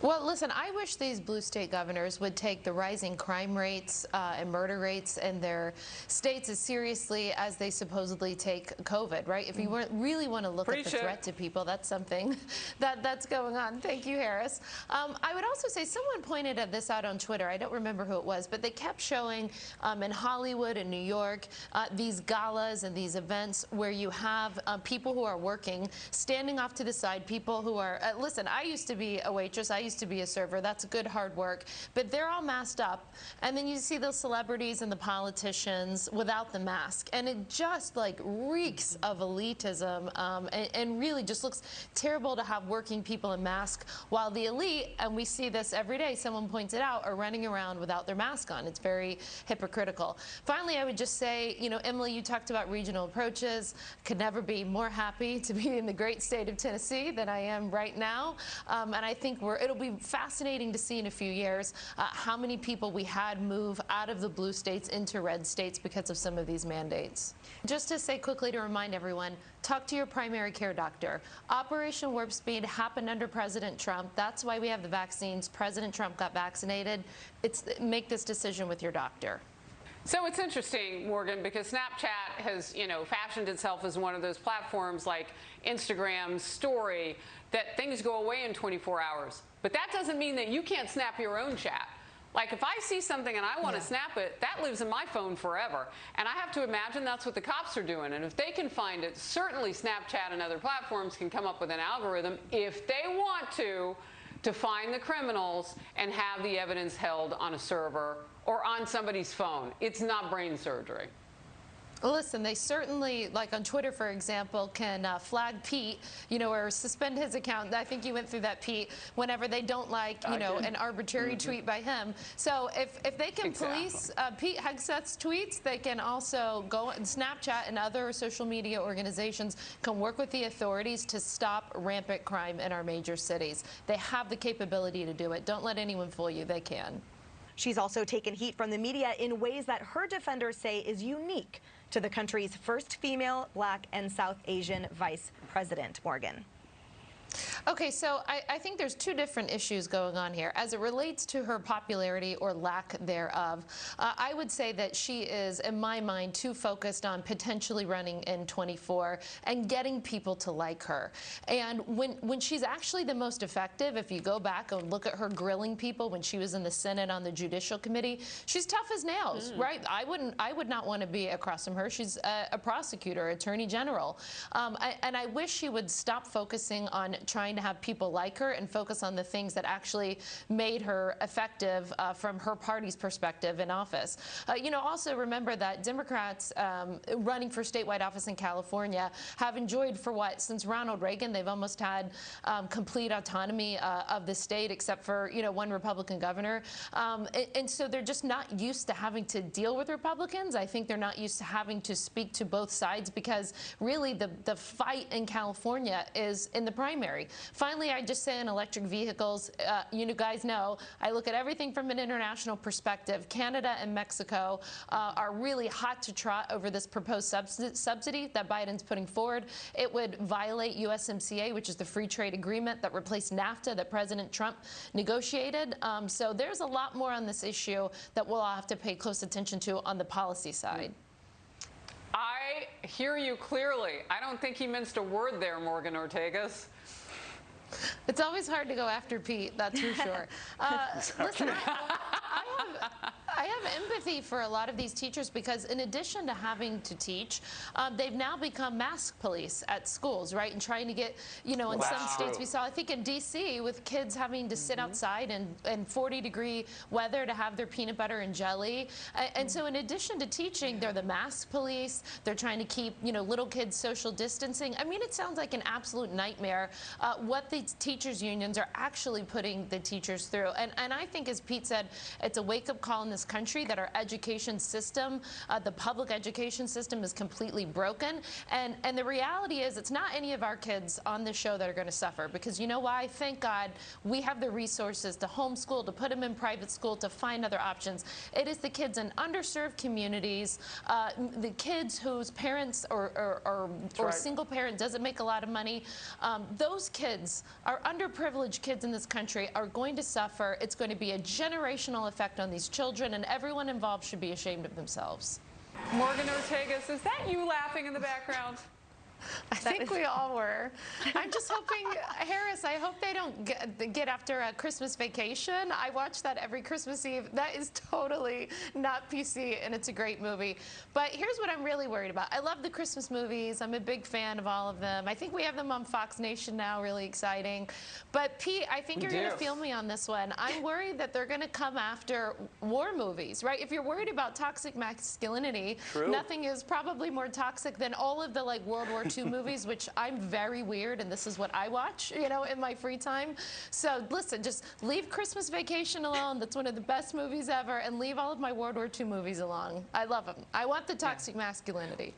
Well, listen, I wish these blue state governors would take the rising crime rates and murder rates in their states as seriously as they supposedly take COVID, right? If you really want to look at the threat to people, that's something that's going on. Thank you, Harris. I would also say someone pointed at this out on Twitter. I don't remember who it was, but they kept showing in Hollywood and New York these galas and these events where you have people who are working standing off to the side, people who are, listen, I used to be a waitress. I used to be a server. That's good hard work, but they're all masked up, and then you see those celebrities and the politicians without the mask, and it just like reeks of elitism, and really just looks terrible to have working people in masks while the elite, and we see this every day, someone points it out, are running around without their mask on. It's very hypocritical. Finally, I would just say, you know, Emily, you talked about regional approaches. Could never be more happy to be in the great state of Tennessee than I am right now, and I think it'll be fascinating to see in a few years how many people we had move out of the blue states into red states because of some of these mandates. Just to say quickly to remind everyone, talk to your primary care doctor. Operation Warp Speed happened under President Trump. That's why we have the vaccines. President Trump got vaccinated. Make this decision with your doctor. So it's interesting, Morgan, because Snapchat has, fashioned itself as one of those platforms like Instagram's story that things go away in 24 hours. But that doesn't mean that you can't snap your own chat. Like if I see something and I want to snap it, that lives in my phone forever. And I have to imagine that's what the cops are doing. And if they can find it, certainly Snapchat and other platforms can come up with an algorithm if they want to find the criminals and have the evidence held on a server or on somebody's phone. It's not brain surgery. Listen, they certainly, like on Twitter, for example, can flag Pete, or suspend his account. I think you went through that, Pete, whenever they don't like, an arbitrary tweet by him. So if they can police Pete Hegseth's tweets, they can also go and Snapchat and other social media organizations can work with the authorities to stop rampant crime in our major cities. They have the capability to do it. Don't let anyone fool you. They can. She's also taken heat from the media in ways that her defenders say is unique to the country's first female, Black, and South Asian vice president. Morgan. Okay, so I think there's two different issues going on here. As it relates to her popularity or lack thereof, I would say that she is, in my mind, too focused on potentially running in 24 and getting people to like her. And when she's actually the most effective, if you go back and look at her grilling people when she was in the Senate on the Judicial Committee, she's tough as nails, right? I would not want to be across from her. She's a prosecutor, attorney general. And I wish she would stop focusing on trying to have people like her and focus on the things that actually made her effective from her party's perspective in office. Also remember that Democrats running for statewide office in California have enjoyed since Ronald Reagan, they've almost had complete autonomy of the state except for, one Republican governor. And so they're just not used to having to deal with Republicans. I think they're not used to having to speak to both sides because really the fight in California is in the primary. Finally, I just say in electric vehicles, you guys know, I look at everything from an international perspective. Canada and Mexico are really hot to trot over this proposed subsidy that Biden's putting forward. It would violate USMCA, which is the free trade agreement that replaced NAFTA that President Trump negotiated. So there's a lot more on this issue that we'll all have to pay close attention to on the policy side. I hear you clearly. I don't think he minced a word there, Morgan Ortagus. It's always hard to go after Pete, that's for sure. Listen, I have empathy for a lot of these teachers because in addition to having to teach, they've now become mask police at schools, right? And trying to get, in some states we saw, I think in D.C., with kids having to sit outside in 40-degree weather to have their peanut butter and jelly. And so in addition to teaching, they're the mask police. They're trying to keep, little kids social distancing. I mean, it sounds like an absolute nightmare what the teachers unions are actually putting the teachers through. And I think, as Pete said, it's a wake-up call in this this country, that our education system, the public education system, is completely broken. And the reality is, it's not any of our kids on this show that are going to suffer, because you know why? Thank God we have the resources to homeschool, to put them in private school, to find other options. It is the kids in underserved communities, the kids whose parents or single parent doesn't make a lot of money. Those kids, our underprivileged kids in this country, are going to suffer. It's going to be a generational effect on these children, and everyone involved should be ashamed of themselves. Morgan Ortagus, is that you laughing in the background? I think we all were. I'm just hoping, Harris, I hope they don't get after a Christmas Vacation. I watch that every Christmas Eve. That is totally not PC, and it's a great movie. But here's what I'm really worried about. I love the Christmas movies. I'm a big fan of all of them. I think we have them on Fox Nation now, really exciting. But Pete, I think you're going to feel me on this one. I'm worried that they're going to come after war movies, right? If you're worried about toxic masculinity, nothing is probably more toxic than all of the World War II movies, which I'm very weird, and this is what I watch, in my free time. So listen, just leave Christmas Vacation alone. That's one of the best movies ever, and leave all of my World War II movies alone. I love them. I want the toxic masculinity.